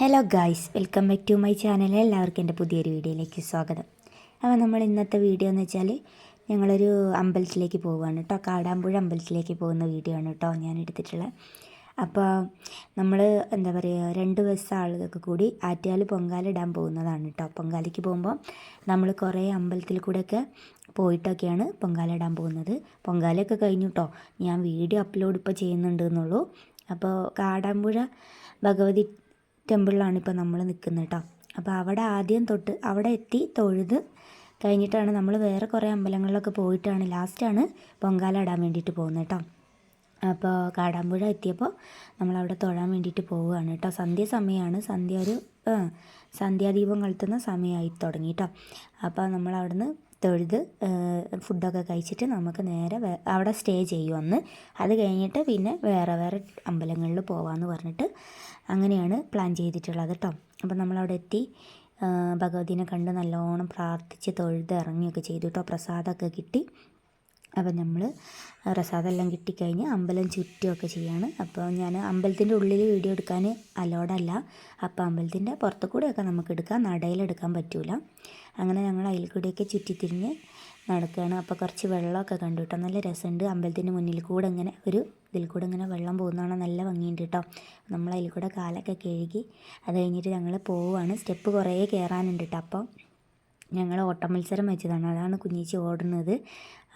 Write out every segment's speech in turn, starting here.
Hello guys, welcome back to my channel. എല്ലാവർക്കും എൻ്റെ പുതിയൊരു വീഡിയോയിലേക്ക് സ്വാഗതം. അപ്പോൾ നമ്മൾ ഇന്നത്തെ വീഡിയോ എന്ന് വെച്ചാൽ ഞങ്ങളൊരു അമ്പലത്തിലേക്ക് പോവുകയാണ് കേട്ടോ. കാടാമ്പുഴ അമ്പലത്തിലേക്ക് പോകുന്ന വീഡിയോ ആണ് കേട്ടോ ഞാൻ എടുത്തിട്ടുള്ളത്. അപ്പോൾ നമ്മൾ എന്താ പറയുക, 2 ബസ് ആളുകൾക്ക് കൂടി ആറ്റുകാൽ പൊങ്കാല ഇടാൻ പോകുന്നതാണ് കേട്ടോ. പൊങ്കാലയ്ക്ക് പോകുമ്പോൾ നമ്മൾ കുറേ അമ്പലത്തിൽ കൂടെയൊക്കെ പോയിട്ടൊക്കെയാണ് പൊങ്കാല ഇടാൻ പോകുന്നത്. പൊങ്കാലയൊക്കെ കഴിഞ്ഞു കേട്ടോ. ഞാൻ വീഡിയോ അപ്ലോഡ് ഇപ്പോൾ ചെയ്യുന്നുണ്ട് എന്നുള്ളൂ. അപ്പോൾ കാടാമ്പുഴ ഭഗവതി ടെമ്പിളിലാണ് ഇപ്പോൾ നമ്മൾ നിൽക്കുന്നത് കേട്ടോ. അപ്പോൾ അവിടെ ആദ്യം തൊട്ട് അവിടെ എത്തി തൊഴുത് കഴിഞ്ഞിട്ടാണ് നമ്മൾ വേറെ കുറേ അമ്പലങ്ങളിലൊക്കെ പോയിട്ടാണ് ലാസ്റ്റാണ് പൊങ്കാല ഇടാൻ വേണ്ടിയിട്ട് പോകുന്നത് കേട്ടോ. അപ്പോൾ കാടാമ്പുഴ എത്തിയപ്പോൾ നമ്മളവിടെ തൊഴാൻ വേണ്ടിയിട്ട് പോവുകയാണ് കേട്ടോ. സമയമാണ്. സന്ധ്യാദീപം കൊളുത്തുന്ന സമയമായി തുടങ്ങി കേട്ടോ. അപ്പോൾ നമ്മളവിടുന്ന് തൊഴുത് ഫുഡൊക്കെ കഴിച്ചിട്ട് നമുക്ക് നേരെ അവിടെ സ്റ്റേ ചെയ്യുമെന്ന്. അത് കഴിഞ്ഞിട്ട് പിന്നെ വേറെ അമ്പലങ്ങളിൽ പോകാമെന്ന് പറഞ്ഞിട്ട് അങ്ങനെയാണ് പ്ലാൻ ചെയ്തിട്ടുള്ളത് കേട്ടോ. അപ്പോൾ നമ്മളവിടെ എത്തി ഭഗവതിനെ കണ്ട് നല്ലോണം പ്രാർത്ഥിച്ച് തൊഴുത് ഇറങ്ങിയൊക്കെ ചെയ്തു കേട്ടോ. പ്രസാദമൊക്കെ കിട്ടി. അപ്പം നമ്മൾ പ്രസാദമെല്ലാം കിട്ടിക്കഴിഞ്ഞ് അമ്പലം ചുറ്റുമൊക്കെ ചെയ്യാണ്. അപ്പോൾ ഞാൻ അമ്പലത്തിൻ്റെ ഉള്ളിൽ വീഡിയോ എടുക്കാൻ അലോഡല്ല. അപ്പോൾ അമ്പലത്തിൻ്റെ പുറത്തു കൂടെയൊക്കെ നമുക്ക് എടുക്കാം, നടയിലെടുക്കാൻ പറ്റില്ല. അങ്ങനെ ഞങ്ങൾ അതിൽ കൂടെയൊക്കെ ചുറ്റിത്തിരിഞ്ഞ് നടക്കുകയാണ്. അപ്പോൾ കുറച്ച് വെള്ളമൊക്കെ കണ്ടു കേട്ടോ. നല്ല രസമുണ്ട്. അമ്പലത്തിൻ്റെ മുന്നിൽ കൂടെ ഇങ്ങനെ ഇതിൽ കൂടെ ഇങ്ങനെ വെള്ളം പോകുന്നതാണ്, നല്ല ഭംഗിയുണ്ട് കേട്ടോ. നമ്മൾ അതിൽ കൂടെ കാലൊക്കെ കഴുകി അത് കഴിഞ്ഞിട്ട് ഞങ്ങൾ പോവുകയാണ്. സ്റ്റെപ്പ് കുറേ കയറാനുണ്ട് കേട്ടോ. അപ്പോൾ ഞങ്ങൾ ഓട്ട മത്സരം വെച്ചതാണ്, അതാണ് കുഞ്ഞിച്ചി ഓടുന്നത്.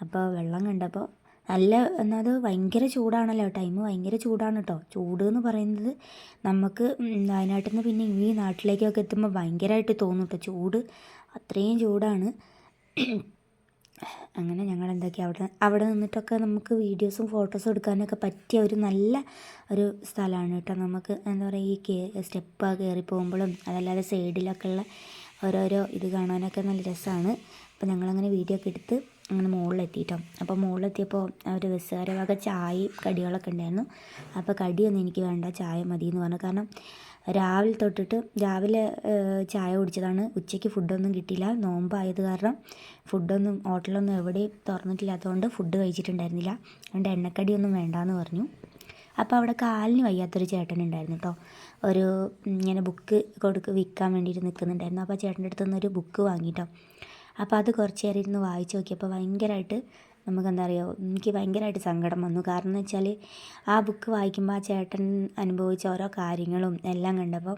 അപ്പോൾ വെള്ളം കണ്ടപ്പോൾ നല്ല എന്നത് ഭയങ്കര ചൂടാണല്ലോ, ടൈം ഭയങ്കര ചൂടാണ് കേട്ടോ. ചൂട് എന്ന് പറയുന്നത് നമുക്ക് വയനാട്ടിൽ നിന്ന് പിന്നെ ഈ നാട്ടിലേക്കൊക്കെ എത്തുമ്പോൾ ഭയങ്കരമായിട്ട് തോന്നും കേട്ടോ. ചൂട് അത്രയും ചൂടാണ്. അങ്ങനെ ഞങ്ങൾ അവിടെ നിന്നിട്ടൊക്കെ നമുക്ക് വീഡിയോസും ഫോട്ടോസും എടുക്കാനൊക്കെ പറ്റിയ ഒരു നല്ല ഒരു സ്ഥലമാണ് കേട്ടോ. നമുക്ക് എന്താ പറയുക, ഈ സ്റ്റെപ്പ് കയറി പോകുമ്പോഴും അതല്ലാതെ സൈഡിലൊക്കെ ഉള്ള ഓരോരോ ഇത് കാണാനൊക്കെ നല്ല രസമാണ്. അപ്പോൾ ഞങ്ങളങ്ങനെ വീഡിയോ ഒക്കെ എടുത്ത് അങ്ങനെ മുകളിലെത്തിയിട്ടോ. അപ്പോൾ മുകളിലെത്തിയപ്പോൾ ഒരു ബസ്സുകാരെ വക ചായയും കടികളൊക്കെ ഉണ്ടായിരുന്നു. അപ്പോൾ കടിയൊന്നും എനിക്ക് വേണ്ട, ചായ മതി എന്ന് പറഞ്ഞു. കാരണം രാവിലെ ചായ കുടിച്ചതാണ്. ഉച്ചയ്ക്ക് ഫുഡൊന്നും കിട്ടിയില്ല, നോമ്പായത് കാരണം ഫുഡൊന്നും ഹോട്ടലൊന്നും എവിടെയും തുറന്നിട്ടില്ലാത്തതുകൊണ്ട് ഫുഡ് കഴിച്ചിട്ടുണ്ടായിരുന്നില്ല. അതുകൊണ്ട് എണ്ണക്കടിയൊന്നും വേണ്ടാന്ന് പറഞ്ഞു. അപ്പോൾ അവിടെ കാലിന് വയ്യാത്തൊരു ചേട്ടനുണ്ടായിരുന്നു കേട്ടോ. ഒരു ഇങ്ങനെ ബുക്ക് വിൽക്കാൻ വേണ്ടിയിട്ട് നിൽക്കുന്നുണ്ടായിരുന്നു. അപ്പോൾ ചേട്ടൻ്റെ അടുത്ത് നിന്നൊരു ബുക്ക് വാങ്ങിയിട്ടോ. അപ്പോൾ അത് കുറച്ച് നേരം ഇരുന്ന് വായിച്ച് നോക്കിയപ്പോൾ ഭയങ്കരമായിട്ട് നമുക്കെന്താ പറയുക, എനിക്ക് ഭയങ്കരമായിട്ട് സങ്കടം വന്നു. കാരണം എന്ന് വെച്ചാൽ ആ ബുക്ക് വായിക്കുമ്പോൾ ആ ചേട്ടൻ അനുഭവിച്ച ഓരോ കാര്യങ്ങളും എല്ലാം കണ്ടപ്പോൾ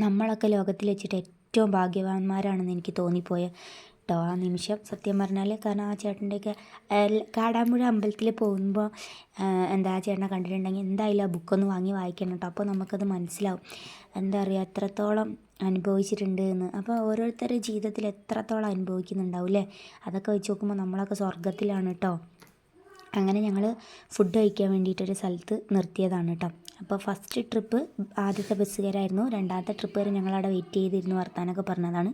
നമ്മളൊക്കെ ലോകത്തിൽ വെച്ചിട്ട് ഏറ്റവും ഭാഗ്യവാന്മാരാണെന്ന് എനിക്ക് തോന്നിപ്പോയത് കേട്ടോ ആ നിമിഷം, സത്യം പറഞ്ഞാൽ. കാരണം ആ ചേട്ടൻ്റെയൊക്കെ കാടാമ്പുഴ അമ്പലത്തിൽ പോകുമ്പോൾ എന്താ ആ ചേട്ടനെ കണ്ടിട്ടുണ്ടെങ്കിൽ എന്തായാലും ആ ബുക്കൊന്ന് വാങ്ങി വായിക്കണം കേട്ടോ. അപ്പോൾ നമുക്കത് മനസ്സിലാവും എന്താ പറയുക, എത്രത്തോളം അനുഭവിച്ചിട്ടുണ്ട് എന്ന്. അപ്പോൾ ഓരോരുത്തരുടെ ജീവിതത്തിൽ എത്രത്തോളം അനുഭവിക്കുന്നുണ്ടാവും അല്ലേ. അതൊക്കെ വെച്ച് നോക്കുമ്പോൾ നമ്മളൊക്കെ സ്വർഗ്ഗത്തിലാണ് കേട്ടോ. അങ്ങനെ ഞങ്ങൾ ഫുഡ് കഴിക്കാൻ വേണ്ടിയിട്ടൊരു സ്ഥലത്ത് നിർത്തിയതാണ് കേട്ടോ. അപ്പോൾ ഫസ്റ്റ് ട്രിപ്പ് ആദ്യത്തെ ബസ്സുകാരായിരുന്നു. രണ്ടാമത്തെ ട്രിപ്പ് വരെ ഞങ്ങളവിടെ വെയിറ്റ് ചെയ്തിരുന്നു, വർത്താനൊക്കെ പറഞ്ഞതാണ്.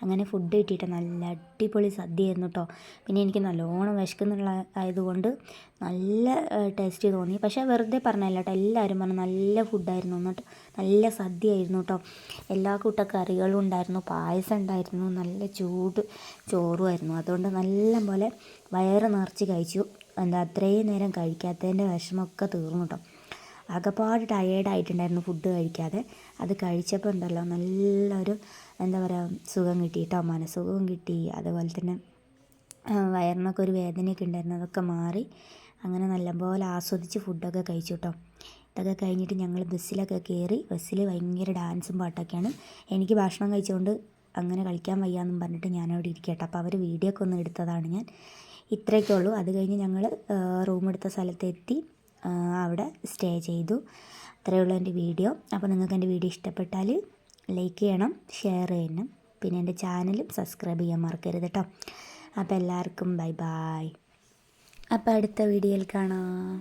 അങ്ങനെ ഫുഡ് കിട്ടിയിട്ട് നല്ല അടിപൊളി സദ്യയായിരുന്നു കേട്ടോ. പിന്നെ എനിക്ക് നല്ലോണം വിശക്കുന്നുള്ള ആയതുകൊണ്ട് നല്ല ടേസ്റ്റ് തോന്നി. പക്ഷേ വെറുതെ പറഞ്ഞല്ല കേട്ടോ, എല്ലാവരും പറഞ്ഞു നല്ല ഫുഡായിരുന്നു. എന്നിട്ട് നല്ല സദ്യയായിരുന്നു കേട്ടോ. എല്ലാ കൂട്ട കറികളും ഉണ്ടായിരുന്നു, പായസം ഉണ്ടായിരുന്നു, നല്ല ചൂട് ചോറുമായിരുന്നു. അതുകൊണ്ട് നല്ല പോലെ വയറ് നിറച്ച് കഴിച്ചു. അത്രയും നേരം കഴിക്കാത്തതിൻ്റെ വിഷമമൊക്കെ തീർന്നു കേട്ടോ. ആകെപ്പാട് ടയേർഡായിട്ടുണ്ടായിരുന്നു ഫുഡ് കഴിക്കാതെ. അത് കഴിച്ചപ്പോൾ ഉണ്ടല്ലോ നല്ലൊരു എന്താ പറയുക സുഖം കിട്ടി കേട്ടോ, മനസ്സുഖവും കിട്ടി. അതുപോലെ തന്നെ വയറിനൊക്കെ ഒരു വേദനയൊക്കെ ഉണ്ടായിരുന്നു, അതൊക്കെ മാറി. അങ്ങനെ നല്ലപോലെ ആസ്വദിച്ച് ഫുഡൊക്കെ കഴിച്ചു കേട്ടോ. ഇതൊക്കെ കഴിഞ്ഞിട്ട് ഞങ്ങൾ ബസ്സിലൊക്കെ കയറി. ബസ്സിൽ ഭയങ്കര ഡാൻസും പാട്ടൊക്കെയാണ്. എനിക്ക് ഭക്ഷണം കഴിച്ചുകൊണ്ട് അങ്ങനെ കളിക്കാൻ വയ്യാന്നും പറഞ്ഞിട്ട് ഞാനവിടെ ഇരിക്കട്ടെ. അപ്പോൾ അവർ വീഡിയോ ഒക്കെ ഒന്ന് എടുത്തതാണ് ഞാൻ. ഇത്രയൊക്കെ ഉള്ളൂ. അത് കഴിഞ്ഞ് ഞങ്ങൾ റൂമെടുത്ത സ്ഥലത്തെത്തി അവിടെ സ്റ്റേ ചെയ്തു. അത്രയേ ഉള്ളൂ എൻ്റെ വീഡിയോ. അപ്പോൾ നിങ്ങൾക്ക് എൻ്റെ വീഡിയോ ഇഷ്ടപ്പെട്ടാൽ ലൈക്ക് ചെയ്യണം, ഷെയർ ചെയ്യണം, പിന്നെ എൻ്റെ ചാനലും സബ്സ്ക്രൈബ് ചെയ്യാൻ മറക്കരുത് കേട്ടോ. അപ്പോൾ എല്ലാവർക്കും ബൈ. അപ്പോൾ അടുത്ത വീഡിയോയിൽ കാണാം.